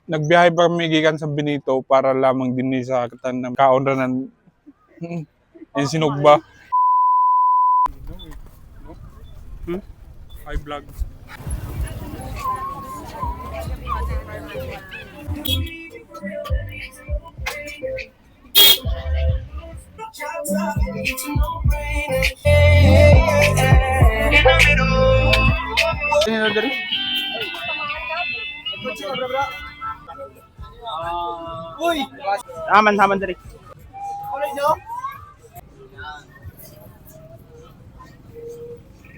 Nagbiyahe pa kami gikan sa Benito para lamang din sa katanang kaunranan en sinugba. I vlog. Sino dari? Uy! Haman dari. Ulit nyo?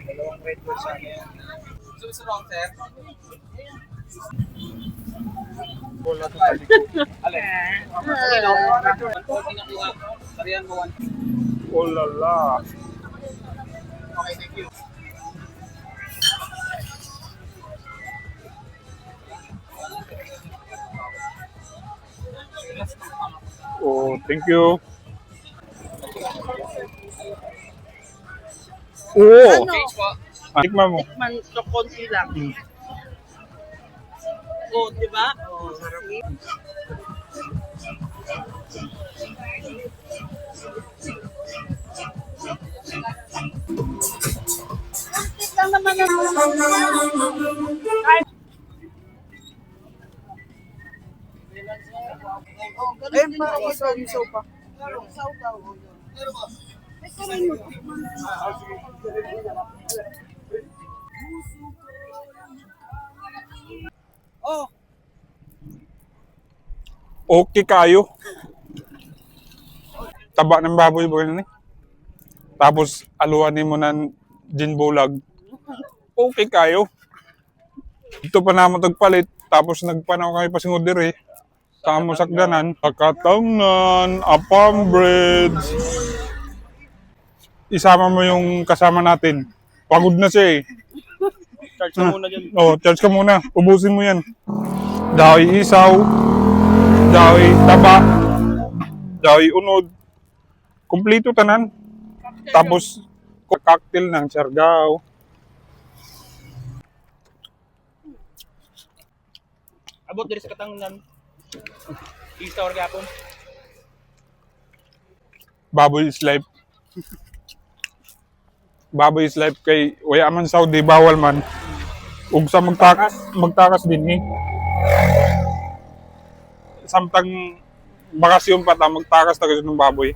Dalawang Red Bull sa akin. Susunod, sir. Wala to sa likod. Alin? Alin, no? 140 nakuha. Parihan mo 1. Oh la la. Okay, thank you. Oh, thank you. Oo. Change po. Tikman mo. Man, so konti lang. Oh, di ba? Oh, sarap. Lang naman Ayun pa, yung sopa. Oh, Okay kayo. Taba ng baboy ba yun eh? Tapos aluanin mo ng ginbulag. Okay kayo. Ito pa naman tagpalit. Tapos nagpanaw kami pa singod diri. Tamo sakdanan. Pagkatangan. Apam Bridge. Isama mo yung kasama natin. Pagod na siya eh. Charge ka muna dyan. Oh, charge ka muna. Ubusin mo yan. Dawi isaw. Dawi taba. Dawi unod. Kumplito tanan. Tapos cocktail ng Siargao. Abot dari sa katangunan. Isa or gapon. Baboy is life. Baboy is life kay waya man Saudi bawal man. Ug sa magtakas din eh. Samtang bakasyon pa ta magtakas ta ng baboy.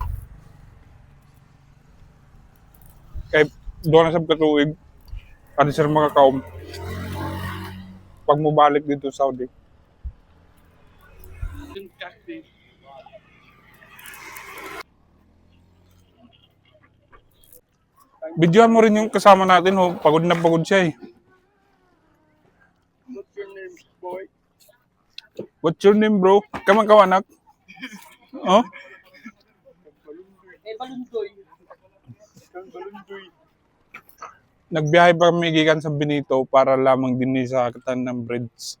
Kay doon na sab katuig. Ano sir mga kaom. Pag mo balik dito sa Saudi. Videohan mo rin yung kasama natin, oh. Pagod na pagod siya eh. What's your name, boy? What's your name, bro? Kamang kawanak? Oh? Balundoy. Nagbiyahe pa kami gikan sa Benito para lamang din sa katanang bridge.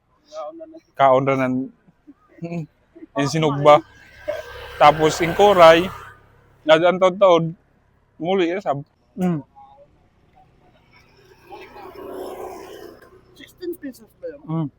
Kaunranan en sinugba. Tapos in Koray, nadaan taon-taon, muli ya sab. 16 pesos ba yun? Mm.